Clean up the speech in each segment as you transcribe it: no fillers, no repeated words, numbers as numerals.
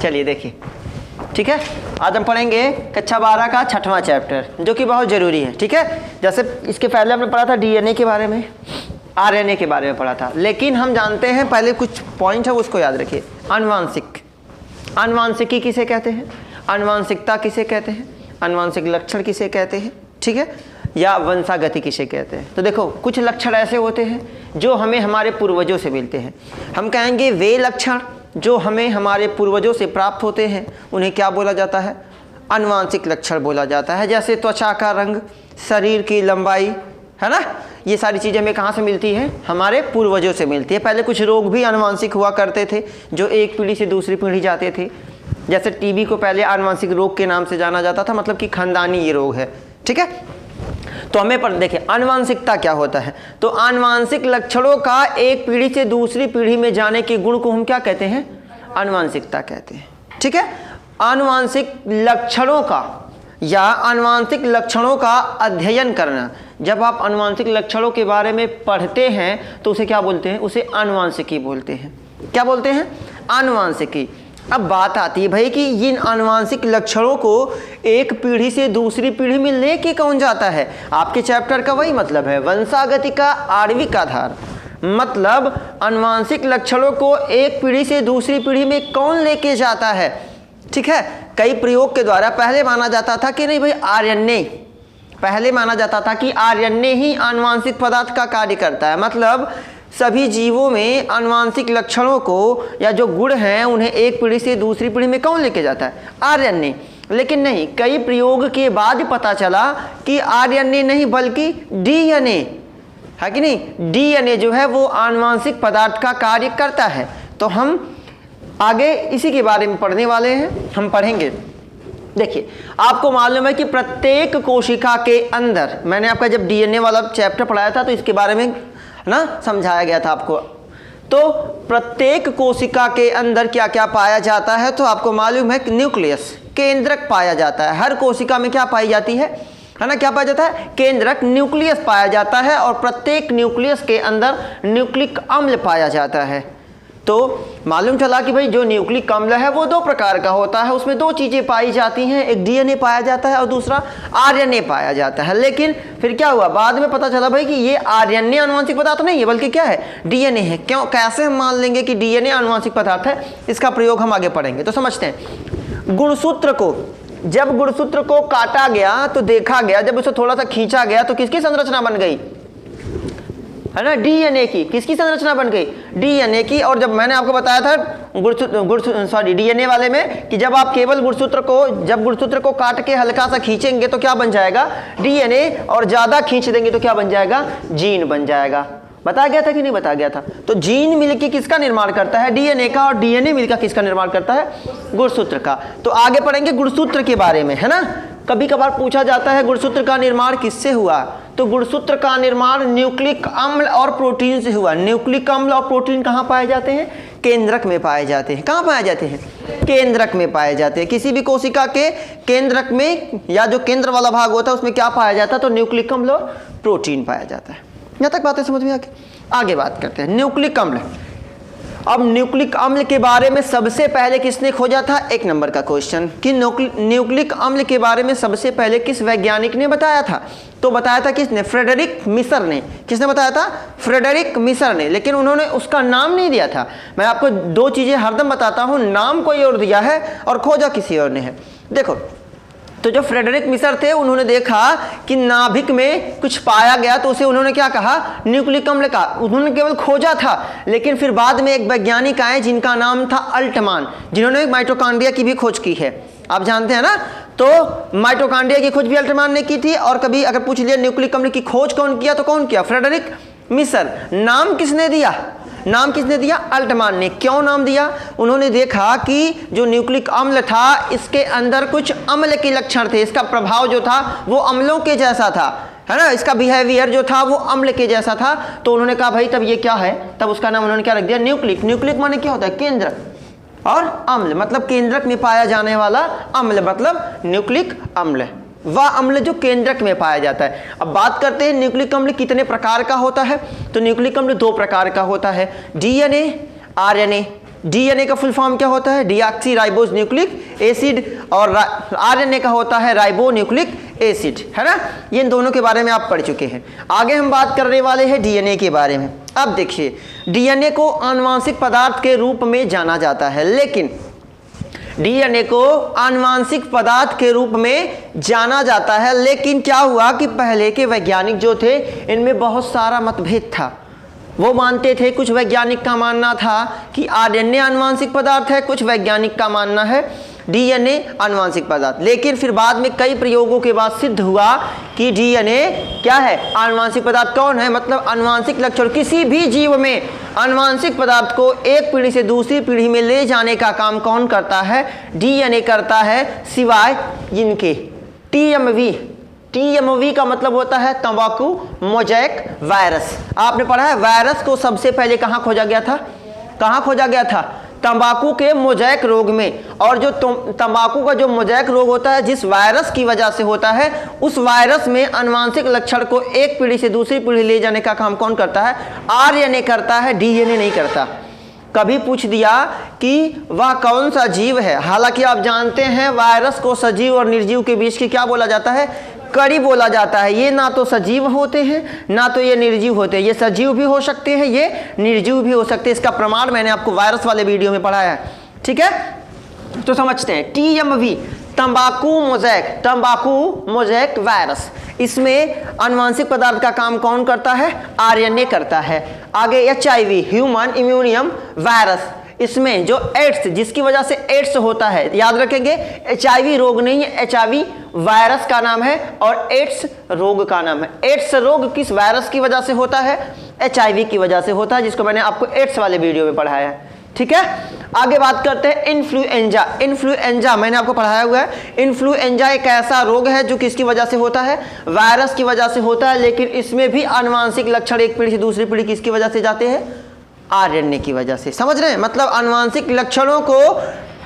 चलिए देखिए, ठीक है। आज हम पढ़ेंगे कक्षा 12 का 6वां चैप्टर, जो कि बहुत ज़रूरी है, ठीक है। जैसे इसके पहले हमने पढ़ा था डीएनए के बारे में, आरएनए के बारे में पढ़ा था, लेकिन हम जानते हैं पहले कुछ पॉइंट है उसको याद रखिए। आनुवांशिक, आनुवांशिकी किसे कहते हैं, आनुवांशिकता किसे कहते हैं, आनुवांशिक लक्षण किसे कहते हैं, ठीक है, या वंशागति किसे कहते हैं। तो देखो कुछ लक्षण ऐसे होते हैं जो हमें हमारे पूर्वजों से मिलते हैं। हम कहेंगे वे लक्षण जो हमें हमारे पूर्वजों से प्राप्त होते हैं उन्हें क्या बोला जाता है, आनुवांशिक लक्षण बोला जाता है। जैसे त्वचा का रंग, शरीर की लंबाई, है ना, ये सारी चीज़ें हमें कहाँ से मिलती हैं, हमारे पूर्वजों से मिलती है। पहले कुछ रोग भी आनुवांशिक हुआ करते थे जो एक पीढ़ी से दूसरी पीढ़ी जाते थे। जैसे टीबी को पहले आनुवांशिक रोग के नाम से जाना जाता था, मतलब कि खानदानी ये रोग है, ठीक है। तो हमें पर देखिए आनुवांशिकता क्या होता है। तो आनुवांशिक लक्षणों का एक पीढ़ी से दूसरी पीढ़ी में जाने के गुण को हम क्या कहते हैं, आनुवांशिकता कहते हैं, ठीक है। आनुवांशिक लक्षणों का या आनुवांशिक लक्षणों का अध्ययन करना, जब आप आनुवांशिक लक्षणों के बारे में पढ़ते हैं तो उसे क्या बोलते हैं, उसे आनुवांशिकी बोलते हैं। क्या बोलते हैं, आनुवांशिकी। अब बात आती है भाई कि इन आनुवांशिक लक्षणों को एक पीढ़ी से दूसरी पीढ़ी में लेके कौन जाता है। आपके चैप्टर का वही मतलब है, वंशागति का आणविक आधार, मतलब आनुवांशिक लक्षणों को एक पीढ़ी से दूसरी पीढ़ी में कौन लेके जाता है, ठीक है। कई प्रयोग के द्वारा पहले माना जाता था कि नहीं भाई आरएनए, पहले माना जाता था कि आरएनए ही आनुवांशिक पदार्थ का कार्य करता है, मतलब सभी जीवों में आनुवांशिक लक्षणों को या जो गुण हैं उन्हें एक पीढ़ी से दूसरी पीढ़ी में कौन लेके जाता है, आरएनए। लेकिन नहीं, कई प्रयोग के बाद पता चला कि आरएनए नहीं बल्कि डीएनए है कि नहीं, डीएनए जो है वो आनुवांशिक पदार्थ का कार्य करता है। तो हम आगे इसी के बारे में पढ़ने वाले हैं, हम पढ़ेंगे। देखिए आपको मालूम है कि प्रत्येक कोशिका के अंदर, मैंने आपका जब डीएनए वाला चैप्टर पढ़ाया था तो इसके बारे में ना समझाया गया था आपको। तो प्रत्येक कोशिका के अंदर क्या क्या पाया जाता है, तो आपको मालूम है कि न्यूक्लियस, केंद्रक पाया जाता है। हर कोशिका में क्या पाई जाती है ना, क्या पाया जाता है, केंद्रक, न्यूक्लियस पाया जाता है। और प्रत्येक न्यूक्लियस के अंदर न्यूक्लिक अम्ल पाया जाता है। तो मालूम चला कि भाई जो न्यूक्लिक अम्ल है वो दो प्रकार का होता है, उसमें दो चीज़ें पाई जाती हैं, एक डीएनए पाया जाता है और दूसरा आरएनए पाया जाता है। लेकिन फिर क्या हुआ, बाद में पता चला भाई कि ये आरएनए आनुवांशिक पदार्थ नहीं है बल्कि क्या है, डीएनए है। क्यों, कैसे हम मान लेंगे कि डीएनए आनुवांशिक पदार्थ है, इसका प्रयोग हम आगे पढ़ेंगे। तो समझते हैं, गुणसूत्र को, जब गुणसूत्र को काटा गया तो देखा गया, जब उसे थोड़ा सा खींचा गया तो किसकी संरचना बन गई, है ना, डीएनए की। किसकी संरचना बन गई, डीएनए की। और जब मैंने आपको बताया था डीएनए वाले में कि जब आप केवल गुणसूत्र को, जब गुणसूत्र को काट के हल्का सा खींचेंगे तो क्या बन जाएगा, डीएनए, और ज्यादा खींच देंगे तो क्या बन जाएगा, जीन बन जाएगा। बताया गया था कि नहीं बताया गया था। तो जीन मिलकर किसका निर्माण करता है, डीएनए का, और डीएनए मिलकर किसका निर्माण करता है, गुणसूत्र का। तो आगे पढ़ेंगे गुणसूत्र के बारे में, है ना। कभी कभार पूछा जाता है गुणसूत्र का निर्माण किससे हुआ, तो गुणसूत्र का निर्माण न्यूक्लिक अम्ल और प्रोटीन से हुआ। न्यूक्लिक अम्ल और प्रोटीन कहाँ पाए जाते हैं, केंद्रक में पाए जाते हैं। कहाँ पाए जाते हैं, केंद्रक में पाए जाते हैं। किसी भी कोशिका के केंद्रक में, या जो केंद्र वाला भाग होता है उसमें क्या पाया जाता है, तो न्यूक्लिक अम्ल और प्रोटीन पाया जाता है। यहाँ तक बातें समझ में आ गई। आगे बात करते हैं न्यूक्लिक अम्ल। अब न्यूक्लिक अम्ल के बारे में सबसे पहले किसने खोजा था, एक नंबर का क्वेश्चन, कि न्यूक्लिक अम्ल के बारे में सबसे पहले किस वैज्ञानिक ने बताया था, तो बताया था किसने, फ्रेडरिक मिसर ने। किसने बताया था, फ्रेडरिक मिसर ने। लेकिन उन्होंने उसका नाम नहीं दिया था। मैं आपको दो चीजें हरदम बताता हूं, नाम कोई और दिया है और खोजा किसी और ने है। देखो, तो जो फ्रेडरिक मिसर थे उन्होंने देखा कि नाभिक में कुछ पाया गया तो उसे उन्होंने क्या कहा, न्यूक्लिक अम्ल कहा। उन्होंने केवल खोजा था, लेकिन फिर बाद में एक वैज्ञानिक आए जिनका नाम था अल्टमान, जिन्होंने माइटोकॉन्ड्रिया की भी खोज की है, आप जानते हैं ना। तो माइटोकॉन्ड्रिया की खोज भी अल्टमान ने की थी। और कभी अगर पूछ लिया न्यूक्लिक अम्ल की खोज कौन किया, तो कौन किया, फ्रेडरिक मिसर। नाम किसने दिया, नाम किसने दिया, अल्टमान ने। क्यों नाम दिया, उन्होंने देखा कि जो न्यूक्लिक अम्ल था इसके अंदर कुछ अम्ल के लक्षण थे, इसका प्रभाव जो था वो अम्लों के जैसा था, है ना, इसका बिहेवियर जो था वो अम्ल के जैसा था। तो उन्होंने कहा भाई तब ये क्या है, तब उसका नाम उन्होंने क्या रख दिया, न्यूक्लिक। न्यूक्लिक माने क्या होता है, केंद्रक, और अम्ल मतलब केंद्रक में पाया जाने वाला अम्ल, मतलब न्यूक्लिक अम्ल, वह अम्ल जो केंद्रक में पाया जाता है। अब बात करते हैं न्यूक्लिक अम्ल कितने प्रकार का होता है, तो न्यूक्लिक अम्ल दो प्रकार का होता है, डीएनए, आरएनए। डीएनए का फुल फॉर्म क्या होता है? डीऑक्सी राइबोज न्यूक्लिक एसिड, और आरएनए का होता है राइबो न्यूक्लिक एसिड, है ना। ये इन दोनों के बारे में आप पढ़ चुके हैं। आगे हम बात करने वाले हैं डीएनए के बारे में। अब देखिए, डीएनए को आनुवांशिक पदार्थ के रूप में जाना जाता है, लेकिन डीएनए को आनुवांशिक पदार्थ के रूप में जाना जाता है, लेकिन क्या हुआ कि पहले के वैज्ञानिक जो थे इनमें बहुत सारा मतभेद था। वो मानते थे, कुछ वैज्ञानिक का मानना था कि आरएनए आनुवांशिक पदार्थ है, कुछ वैज्ञानिक का मानना है डीएनए आनुवांशिक पदार्थ। लेकिन फिर बाद में कई प्रयोगों के बाद सिद्ध हुआ कि डीएनए क्या है? आनुवांशिक पदार्थ। कौन है? मतलब आनुवांशिक लक्षण, किसी भी जीव में आनुवांशिक पदार्थ को एक पीढ़ी से दूसरी पीढ़ी में ले जाने का काम कौन करता है? डीएनए करता है, सिवाय इनके टीएमवी। टीएमवी का मतलब होता है तंबाकू मोज़ेक वायरस। आपने पढ़ा है वायरस को सबसे पहले कहाँ खोजा गया था? कहाँ खोजा गया था? तंबाकू के मोज़ेक रोग में। और जो तंबाकू का जो मोज़ेक रोग होता है, जिस वायरस की वजह से होता है, उस वायरस में आनुवांशिक लक्षण को एक पीढ़ी से दूसरी पीढ़ी ले जाने का काम कौन करता है? आरएनए करता है, डीएनए नहीं करता। कभी पूछ दिया कि वह कौन सा जीव है, हालांकि आप जानते हैं वायरस को सजीव और निर्जीव के बीच की क्या बोला जाता है? कड़ी बोला जाता है। ये ना तो सजीव होते हैं, ना तो ये निर्जीव होते हैं। ये सजीव भी हो सकते हैं, ये निर्जीव भी हो सकते हैं। इसका प्रमाण मैंने आपको वायरस वाले वीडियो में पढ़ाया है, ठीक है। तो समझते हैं, टीएमवी तंबाकू मोज़ेक वायरस, इसमें आनुवांशिक पदार्थ का काम कौन करता है? आरएनए करता है। आगे एचआईवी ह्यूमन इम्यूनियम वायरस, इसमें जो एड्स, जिसकी वजह से एड्स होता है, याद रखेंगे एचआईवी रोग नहीं है, एचआईवी वायरस का नाम है और एड्स रोग का नाम है। एड्स रोग किस वायरस की वजह से होता है? एचआईवी की वजह से होता है, जिसको मैंने आपको एड्स वाले वीडियो में पढ़ाया है, ठीक है। आगे बात करते हैं इन्फ्लुएंजा। इन्फ्लुएंजा मैंने आपको पढ़ाया हुआ है। इन्फ्लुएंजा एक ऐसा रोग है जो किसकी वजह से होता है? वायरस की वजह से होता है, लेकिन इसमें भी आनुवांशिक लक्षण एक पीढ़ी से दूसरी पीढ़ी किसकी वजह से जाते हैं? आरएनए की वजह से। समझ रहे हैं? मतलब आनुवांशिक लक्षणों को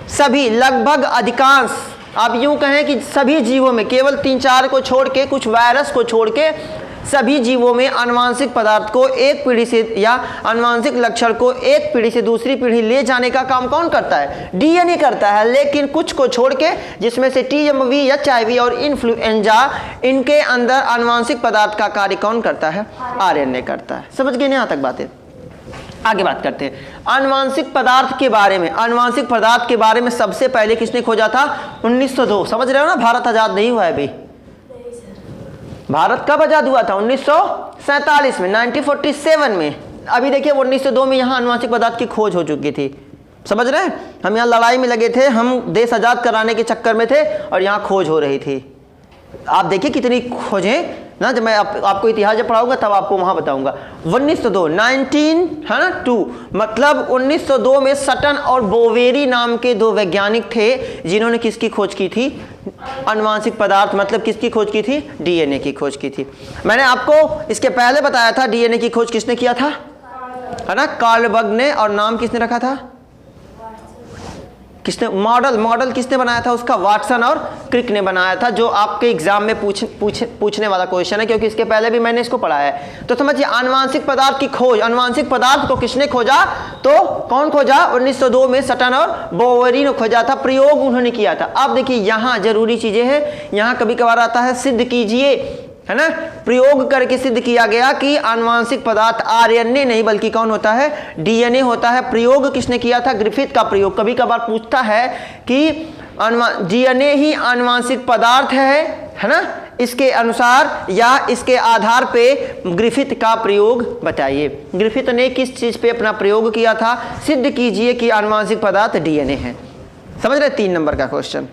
सभी, लगभग अधिकांश, आप यूं कहें कि सभी जीवों में, केवल 3-4 को छोड़ के, कुछ वायरस को छोड़ के, सभी जीवों में आनुवांशिक पदार्थ को एक पीढ़ी से या आनुवांशिक लक्षण को एक पीढ़ी से दूसरी पीढ़ी ले जाने का काम कौन करता है? डीएनए करता है। लेकिन कुछ को छोड़ के, जिसमें से टीएमवी, एचआईवी और इन्फ्लुएंजा, इनके अंदर आनुवांशिक पदार्थ का कार्य कौन करता है? आरएनए करता है। समझ गए ना यहाँ तक बातें? आगे बात करते हैं आनुवांशिक पदार्थ के बारे में। आनुवांशिक पदार्थ के बारे में सबसे पहले किसने खोजा था? 1902। समझ रहे हो ना? भारत आजाद नहीं हुआ है अभी। भारत कब आजाद हुआ था? 1947 में, 1947 में। अभी देखिए 1902 में यहाँ आनुवांशिक पदार्थ की खोज हो चुकी थी। समझ रहे हैं? हम यहाँ लड़ाई में लगे थे, हम देश आजाद कराने के चक्कर में थे और यहाँ खोज हो रही थी। आप देखिए कितनी खोजें ना, जब मैं आपको इतिहास जब पढ़ाऊंगा तब आपको वहां बताऊंगा। 1902 19 है ना 2, मतलब 1902 में सटन और बोवेरी नाम के 2 वैज्ञानिक थे जिन्होंने किसकी खोज की थी? आनुवांशिक पदार्थ, मतलब किसकी खोज की थी? डीएनए की खोज की थी। मैंने आपको इसके पहले बताया था डीएनए की खोज किसने किया था, है ना? कार्ल बर्ग ने। और नाम किसने रखा था? किसने? मॉडल किसने बनाया था उसका? वाटसन और क्रिक ने बनाया था, जो आपके एग्जाम में पूछने वाला क्वेश्चन है, क्योंकि इसके पहले भी मैंने इसको पढ़ाया है। तो समझिए आनुवांशिक पदार्थ की खोज, आनुवांशिक पदार्थ को किसने खोजा? तो कौन खोजा? 1902 में सटन और बोवेरी ने खोजा था, प्रयोग उन्होंने किया था। अब देखिए यहाँ जरूरी चीजें हैं, यहाँ कभी कभार आता है सिद्ध कीजिए, है ना? प्रयोग करके सिद्ध किया गया कि आनुवांशिक पदार्थ आरएनए नहीं बल्कि कौन होता है? डीएनए होता है। प्रयोग किसने किया था? ग्रिफिथ का प्रयोग। कभी कभार पूछता है कि डीएनए ही आनुवांशिक पदार्थ है ना? इसके अनुसार या इसके आधार पे ग्रिफिथ का प्रयोग बताइए। ग्रिफिथ ने किस चीज पे अपना प्रयोग किया था? सिद्ध कीजिए कि आनुवांशिक पदार्थ डीएनए है। समझ रहे? 3 नंबर का क्वेश्चन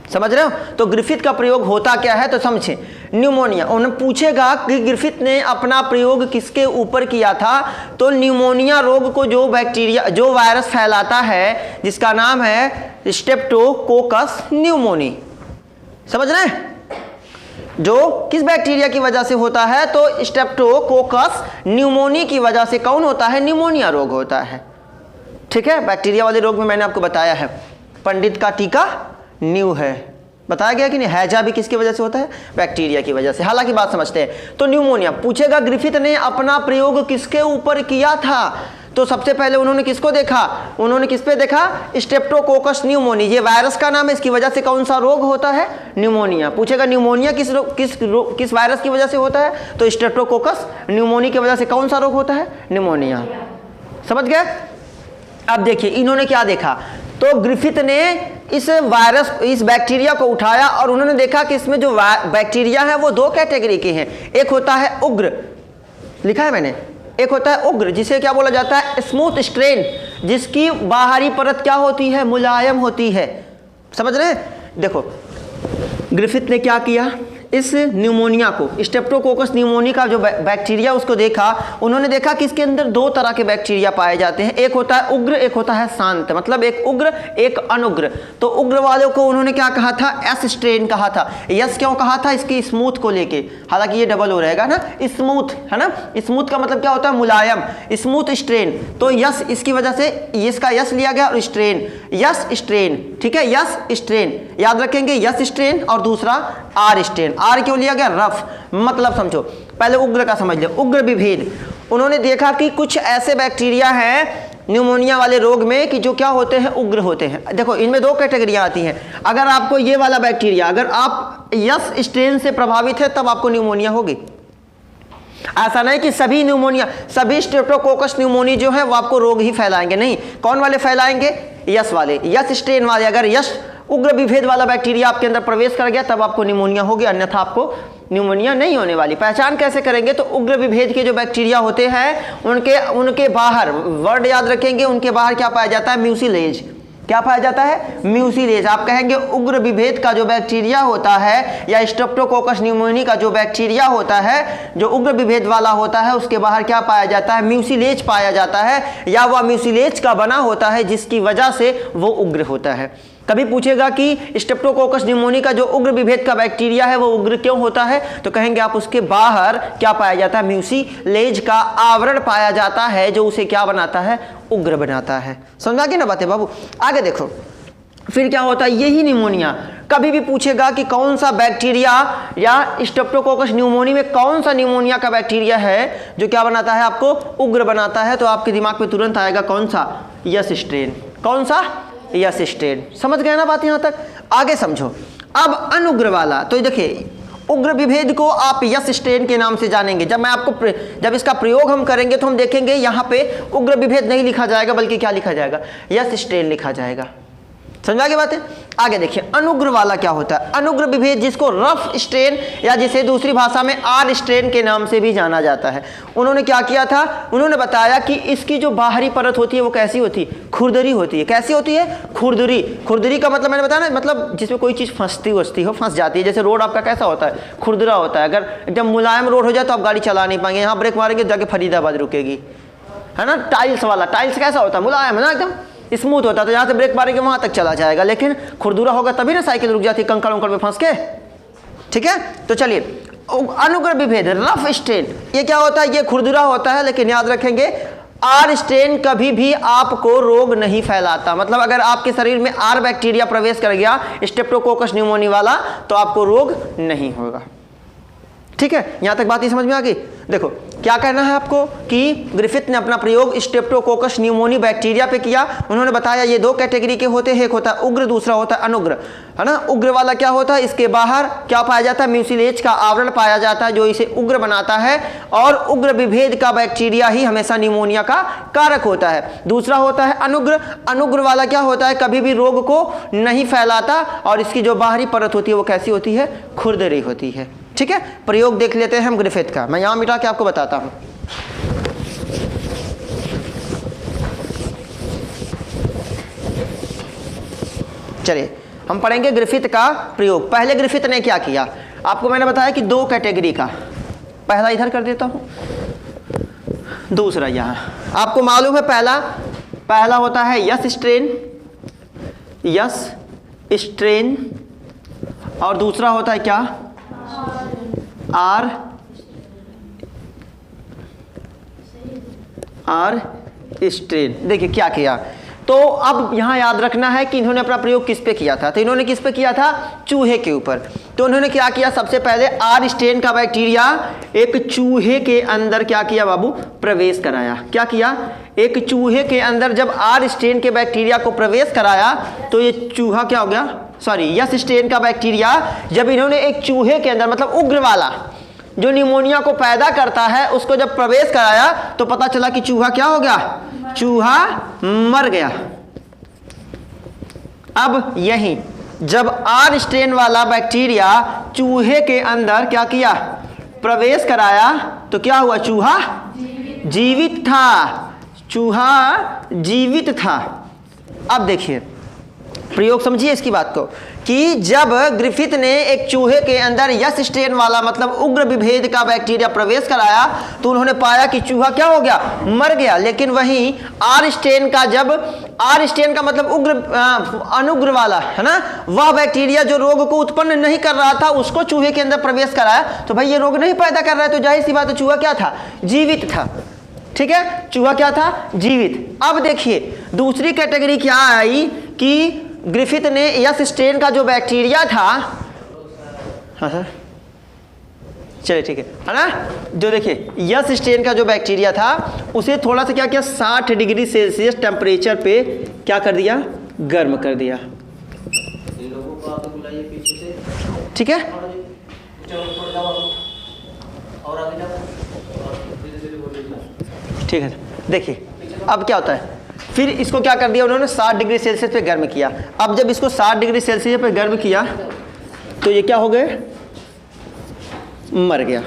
समझ रहे हो? तो ग्रिफिथ का प्रयोग होता क्या है तो समझे। न्यूमोनिया, उन्हें पूछेगा कि ग्रिफिथ ने अपना प्रयोग किसके ऊपर किया था, तो न्यूमोनिया रोग को जो बैक्टीरिया, जो वायरस फैलाता है, जिसका नाम है स्ट्रेप्टोकोकस न्यूमोनी। समझ रहे हैं? जो किस बैक्टीरिया की वजह से होता है? तो स्ट्रेप्टोकोकस न्यूमोनी की वजह से कौन होता है? न्यूमोनिया रोग होता है। ठीक है? बैक्टीरिया वाले रोग में मैंने आपको बताया है, पंडित का टीका न्यू है, बताया गया कि नहीं? हैजा भी किसकी वजह से होता है? बैक्टीरिया की वजह से। हालांकि बात समझते हैं। तो न्यूमोनिया पूछेगा ग्रिफिथ ने अपना प्रयोग किसके ऊपर किया था, तो सबसे पहले उन्होंने किसको देखा, उन्होंने किस पे देखा, स्ट्रेप्टोकोकस न्यूमोनी, ये वायरस का नाम है, इसकी वजह से कौन सा रोग होता है, न्यूमोनिया। पूछेगा न्यूमोनिया किस वायरस की वजह से होता है, तो स्ट्रेप्टोकोकस न्यूमोनी की वजह से कौन सा रोग होता है, न्यूमोनिया। समझ गए। अब देखिए इन्होंने क्या देखा, तो ग्रिफिथ ने इस वायरस, इस बैक्टीरिया को उठाया और उन्होंने देखा कि इसमें जो बैक्टीरिया है वो दो कैटेगरी के हैं। एक होता है उग्र, लिखा है मैंने, एक होता है उग्र जिसे क्या बोला जाता है, स्मूथ स्ट्रेन, जिसकी बाहरी परत क्या होती है, मुलायम होती है। समझ रहे हैं। देखो ग्रिफिथ ने क्या किया, इस न्यूमोनिया को, स्ट्रेप्टोकोकस न्यूमोनी का जो बैक्टीरिया उसको देखा, उन्होंने देखा कि इसके अंदर दो तरह के बैक्टीरिया पाए जाते हैं, एक होता है उग्र, एक होता है शांत, मतलब एक उग्र एक अनुग्र। तो उग्र वालों को उन्होंने क्या कहा था, एस स्ट्रेन कहा था। यस क्यों कहा था, इसकी स्मूथ को लेके, हालांकि ये डबल हो रहेगा ना, स्मूथ है ना, स्मूथ का मतलब क्या होता है, मुलायम, स्मूथ स्ट्रेन। तो यस इसकी वजह से इसका यस लिया गया और स्ट्रेन, यस स्ट्रेन, ठीक है, यस स्ट्रेन याद रखेंगे, यस स्ट्रेन और दूसरा आर स्ट्रेन। आर क्यों लिया गया, रफ, मतलब समझो, पहले उग्र का समझ ले, उग्र विभेद। उन्होंने देखा कि कुछ ऐसे बैक्टीरिया हैं न्यूमोनिया वाले रोग में कि जो क्या होते हैं, उग्र होते हैं। देखो इनमें दो कैटेगरियां आती हैं, अगर आपको ये वाला बैक्टीरिया, अगर आप यस स्ट्रेन से प्रभावित है तब आपको न्यूमोनिया होगी। ऐसा नहीं कि सभी न्यूमोनिया, सभी स्ट्रेप्टोकोकस न्यूमोनी जो है वो आपको रोग ही फैलाएंगे, नहीं। कौन वाले फैलाएंगे, यस वाले, यस स्ट्रेन वाले। अगर यस उग्र विभेद वाला बैक्टीरिया आपके अंदर प्रवेश कर गया तब आपको निमोनिया होगी, अन्यथा आपको न्यूमोनिया नहीं होने वाली। पहचान कैसे करेंगे, तो उग्र विभेद के जो बैक्टीरिया होते हैं उनके बाहर, वर्ड याद रखेंगे, उनके बाहर क्या पाया जाता है, म्यूसिलेज। क्या पाया जाता है, म्यूसिलेज। आप कहेंगे उग्र विभेद का जो बैक्टीरिया होता है या स्ट्रेप्टोकोकस न्यूमोनी का जो बैक्टीरिया होता है, जो उग्र विभेद वाला होता है, उसके बाहर क्या पाया जाता है, म्यूसिलेज पाया जाता है, या वह म्यूसिलेज का बना होता है जिसकी वजह से वो उग्र होता है। कभी पूछेगा कि स्ट्रेप्टोकोकस न्यूमोनी का जो उग्र विभेद का बैक्टीरिया है वो उग्र क्यों होता है, तो कहेंगे आप उसके बाहर क्या पाया जाता है, म्यूसिलेज का आवरण पाया जाता है जो उसे क्या बनाता है, उग्र बनाता है। समझा कि ना बातें बाबू। आगे देखो फिर क्या होता है, यही निमोनिया। कभी भी पूछेगा कि कौन सा बैक्टीरिया या स्ट्रेप्टोकोकस न्यूमोनी में कौन सा निमोनिया का बैक्टीरिया है जो क्या बनाता है, आपको उग्र बनाता है, तो आपके दिमाग में तुरंत आएगा कौन सा, यस स्ट्रेन। कौन सा, यस स्ट्रेन। समझ गए ना बात यहां तक। आगे समझो। अब अनुग्र वाला, तो देखिए उग्र विभेद को आप यस स्ट्रेन के नाम से जानेंगे। जब इसका प्रयोग हम करेंगे तो हम देखेंगे यहाँ पे उग्र विभेद नहीं लिखा जाएगा, बल्कि क्या लिखा जाएगा, यस स्ट्रेन लिखा जाएगा। समझा के बातें। आगे देखिए अनुग्र वाला क्या होता है, अनुग्र विभेद जिसको रफ स्ट्रेन या जिसे दूसरी भाषा में आर स्ट्रेन के नाम से भी जाना जाता है। उन्होंने क्या किया था, उन्होंने बताया कि इसकी जो बाहरी परत होती है वो कैसी होती है, खुरदरी होती है। कैसी होती है, खुरदरी। खुरदरी का मतलब मैंने बताया ना, मतलब जिसमें कोई चीज़ फंस जाती है। जैसे रोड आपका कैसा होता है, खुरदरा होता है। अगर एकदम मुलायम रोड हो जाए तो आप गाड़ी चला नहीं पाएंगे, यहाँ ब्रेक मारेंगे जाके फरीदाबाद रुकेगी, है ना। टाइल्स वाला, टाइल्स कैसा होता है, मुलायम है ना, एकदम स्मूथ होता है, तो जहाँ से ब्रेक मारेंगे वहाँ तक चला जाएगा। लेकिन खुरदुरा होगा तभी ना साइकिल रुक जाती है, कंकड़ उंकड़ में फंस के। ठीक है, तो चलिए अनुग्र विभेद रफ स्ट्रेन, ये क्या होता है, ये खुरदुरा होता है। लेकिन याद रखेंगे आर स्ट्रेन कभी भी आपको रोग नहीं फैलाता। मतलब अगर आपके शरीर में आर बैक्टीरिया प्रवेश कर गया, स्ट्रेप्टोकोकस न्यूमोनी वाला, तो आपको रोग नहीं होगा। ठीक है, यहां तक बात ही समझ में आ गई। देखो क्या कहना है आपको कि ग्रिफिथ ने अपना प्रयोग स्ट्रेप्टोकोकस न्यूमोनी बैक्टीरिया पे किया। उन्होंने बताया ये दो कैटेगरी के होते हैं, एक होता है उग्र, दूसरा होता है अनुग्र, है ना। उग्र वाला क्या होता है, इसके बाहर क्या पाया जाता है, म्यूसिलेज का आवरण पाया जाता है जो इसे उग्र बनाता है, और उग्र विभेद का बैक्टीरिया ही हमेशा न्यूमोनिया का कारक होता है। दूसरा होता है अनुग्र। अनुग्र वाला क्या होता है, कभी भी रोग को नहीं फैलाता, और इसकी जो बाहरी परत होती है वो कैसी होती है, खुरदरी होती है। ठीक है, प्रयोग देख लेते हैं हम ग्रिफिथ का। मैं यहां मिटा के आपको बताता हूं। चलिए हम पढ़ेंगे ग्रिफिथ का प्रयोग। पहले ग्रिफिथ ने क्या किया, आपको मैंने बताया कि दो कैटेगरी का, पहला इधर कर देता हूं, दूसरा यहां। आपको मालूम है पहला होता है यस स्ट्रेन, और दूसरा होता है क्या, आर स्ट्रेन। देखिए क्या किया, तो अब यहां याद रखना है कि इन्होंने अपना प्रयोग किस पे किया था। तो इन्होंने किस पे किया था, चूहे के ऊपर। तो उन्होंने क्या किया, सबसे पहले आर स्ट्रेन का बैक्टीरिया एक चूहे के अंदर क्या किया बाबू, प्रवेश कराया। क्या किया, एक चूहे के अंदर जब आर स्ट्रेन के बैक्टीरिया को प्रवेश कराया तो ये चूहा क्या हो गया, सॉरी यस स्ट्रेन का बैक्टीरिया जब इन्होंने एक चूहे के अंदर मतलब उग्र वाला जो निमोनिया को पैदा करता है उसको जब प्रवेश कराया तो पता चला कि चूहा क्या हो गया, चूहा मर गया। अब यही जब आर स्ट्रेन वाला बैक्टीरिया चूहे के अंदर क्या किया, प्रवेश कराया तो क्या हुआ, चूहा जीवित था, चूहा जीवित था। अब देखिए प्रयोग समझिए इसकी बात को कि जब ग्रिफिथ ने एक चूहे के अंदर यस स्ट्रेन वाला मतलब उग्र विभेद का बैक्टीरिया प्रवेश कराया तो उन्होंने पाया कि चूहा क्या हो गया, मर गया। लेकिन वहीं आर स्ट्रेन का जब आर स्ट्रेन का मतलब उग्र अनुग्र वाला है ना, वह बैक्टीरिया जो रोग को उत्पन्न नहीं कर रहा था उसको चूहे के अंदर प्रवेश कराया तो भाई ये रोग नहीं पैदा कर रहा है तो जाहिर सी बात है चूहा क्या था, जीवित था। ठीक है, चूहा क्या था, जीवित। अब देखिए दूसरी कैटेगरी क्या आई कि ग्रिफिथ ने यस स्ट्रेन का जो बैक्टीरिया था, हाँ सर चलिए ठीक है ना, जो देखिए यस स्ट्रेन का जो बैक्टीरिया था उसे थोड़ा सा क्या किया, 60 डिग्री सेल्सियस टेम्परेचर पे क्या कर दिया, गर्म कर दिया। ठीक है, ठीक है देखिए अब क्या होता है, फिर इसको क्या कर दिया उन्होंने 60 डिग्री सेल्सियस पे गर्म किया। अब जब इसको 60 डिग्री सेल्सियस पे गर्म किया तो ये क्या हो गए, मर गया।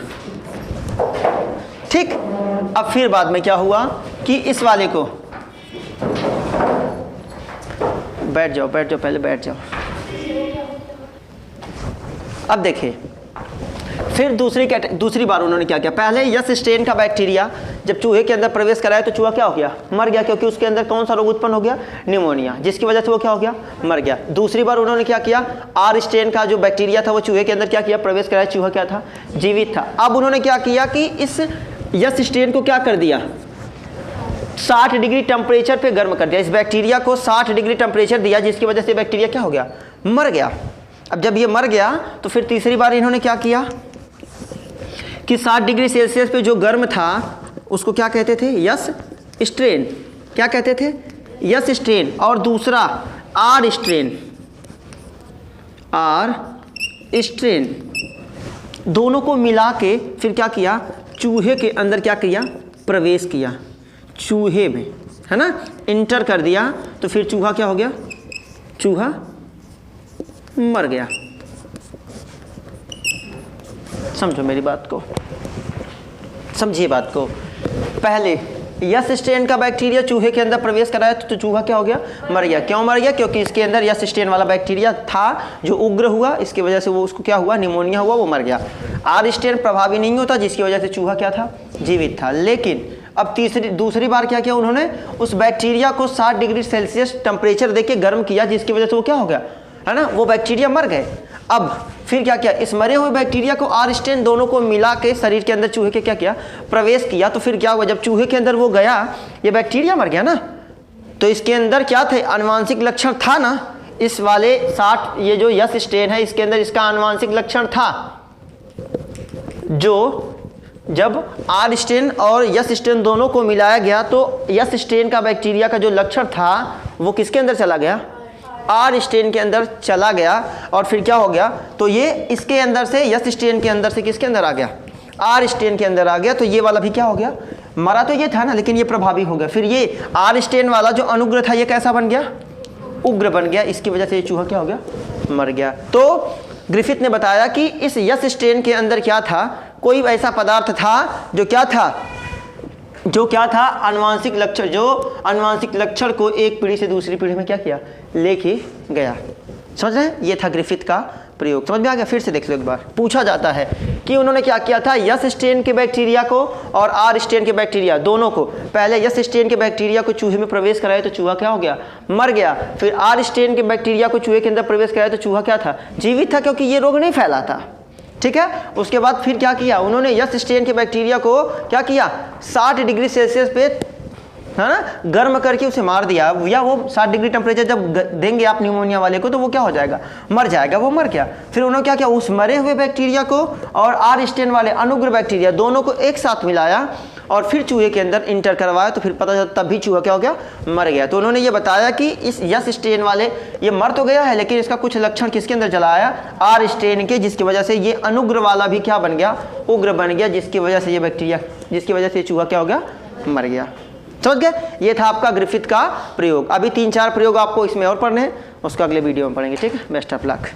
ठीक, अब फिर बाद में क्या हुआ कि इस वाले को, बैठ जाओ बैठ जाओ पहले बैठ जाओ। अब देखिए फिर दूसरी बार उन्होंने क्या किया, पहले यस स्ट्रेन का बैक्टीरिया जब चूहे के अंदर प्रवेश कराया तो चूहा क्या हो गया, मर गया, क्योंकि उसके अंदर कौन सा रोग उत्पन्न हो गया, निमोनिया, जिसकी वजह से वो क्या हो गया, मर गया। दूसरी बार उन्होंने क्या किया, आर स्ट्रेन का जो बैक्टीरिया था वो चूहे के अंदर क्या किया, प्रवेश कराया, चूहा क्या था, जीवित था। अब उन्होंने क्या किया कि इस यस स्ट्रेन को क्या कर दिया, 60 डिग्री टेम्परेचर पे गर्म कर दिया, इस बैक्टीरिया को 60 डिग्री टेम्परेचर दिया जिसकी वजह से बैक्टीरिया क्या हो गया, मर गया। अब जब ये मर गया तो फिर तीसरी बार इन्होंने क्या किया कि 60 डिग्री सेल्सियस पे जो गर्म था उसको क्या कहते थे, यस स्ट्रेन, क्या कहते थे, यस स्ट्रेन, और दूसरा आर स्ट्रेन, आर स्ट्रेन, दोनों को मिला के फिर क्या किया, चूहे के अंदर क्या किया, प्रवेश किया, चूहे में है ना, इंटर कर दिया तो फिर चूहा क्या हो गया, चूहा मर गया। समझो मेरी बात को, समझिए बात को। पहले यस स्ट्रेन का बैक्टीरिया चूहे के अंदर प्रवेश कराया तो चूहा क्या हो गया, मर गया। क्यों मर गया, क्योंकि इसके अंदर यस स्ट्रेन वाला बैक्टीरिया था जो उग्र हुआ, इसकी वजह से वो उसको क्या हुआ, निमोनिया हुआ, वो मर गया। आर स्ट्रेन प्रभावी नहीं होता जिसकी वजह से चूहा क्या था, जीवित था। लेकिन अब दूसरी बार क्या किया उन्होंने, उस बैक्टीरिया को 60 डिग्री सेल्सियस टेम्परेचर देके गर्म किया जिसकी वजह से वो क्या हो गया, है ना, वो बैक्टीरिया मर गए। अब फिर क्या किया, इस मरे हुए बैक्टीरिया को आर स्ट्रेन दोनों को मिला के शरीर के अंदर चूहे के क्या किया, प्रवेश किया। तो फिर क्या हुआ, जब चूहे के अंदर वो गया, ये बैक्टीरिया मर गया ना, तो इसके अंदर क्या थे, आनुवांशिक लक्षण था ना, इस वाले 60 ये जो यस स्ट्रेन है इसके अंदर इसका आनुवांशिक लक्षण था, जो जब आर स्ट्रेन और यस स्ट्रेन दोनों को मिलाया गया तो यस स्ट्रेन का बैक्टीरिया का जो लक्षण था वो किसके अंदर चला गया, आर स्ट्रेन के अंदर चला गया। और फिर क्या हो गया, तो ये इसके अंदर से यस स्ट्रेन के अंदर से किसके अंदर आ गया, आर स्ट्रेन के अंदर आ गया। तो ये वाला भी क्या हो गया, मरा तो ये था ना, लेकिन ये प्रभावी हो गया। फिर ये आर स्ट्रेन वाला जो अनुग्र था ये कैसा बन गया, उग्र बन गया, इसकी वजह से ये चूहा क्या हो गया, मर गया। तो ग्रिफिथ ने बताया कि इस यस स्ट्रेन के अंदर क्या था, कोई ऐसा पदार्थ था जो क्या था आनुवांशिक लक्षण, जो आनुवांशिक लक्षण को एक पीढ़ी से दूसरी पीढ़ी में क्या किया, लेके गया। समझ रहे हैं, ये था ग्रिफिथ का प्रयोग। समझ में आ गया, फिर से देख लो एक बार। पूछा जाता है कि उन्होंने क्या किया था, यस स्ट्रेन के बैक्टीरिया को और आर स्ट्रेन के बैक्टीरिया दोनों को, पहले यस स्ट्रेन के बैक्टीरिया को चूहे में प्रवेश कराया तो चूहा क्या हो गया, मर गया। फिर आर स्ट्रेन के बैक्टीरिया को चूहे के अंदर प्रवेश कराया तो चूहा क्या था, जीवित था, क्योंकि ये रोग नहीं फैला था। ठीक है, उसके बाद फिर क्या किया उन्होंने, यस स्ट्रेन के बैक्टीरिया को क्या किया, 60 डिग्री सेल्सियस पे है ना, गर्म करके उसे मार दिया, या वो 60 डिग्री टेम्परेचर जब देंगे आप निमोनिया वाले को तो वो क्या हो जाएगा, मर जाएगा। वो मर गया। फिर उन्होंने क्या किया, उस मरे हुए बैक्टीरिया को और आर स्टेन वाले अनुग्र बैक्टीरिया दोनों को एक साथ मिलाया और फिर चूहे के अंदर इंटर करवाया, तो फिर पता चला तब भी चूहा क्या हो गया, मर गया। तो उन्होंने ये बताया कि इस यस स्टेन वाले ये मर तो गया है, लेकिन इसका कुछ लक्षण किसके अंदर चला आया, आर स्टेन के, जिसकी वजह से ये अनुग्र वाला भी क्या बन गया, उग्र बन गया, जिसकी वजह से ये बैक्टीरिया, जिसकी वजह से चूहा क्या हो गया, मर गया। समझ गए? ये था आपका ग्रिफिथ का प्रयोग। अभी 3-4 प्रयोग आपको इसमें और पढ़ने हैं, उसको अगले वीडियो में पढ़ेंगे। ठीक है, बेस्ट ऑफ लक।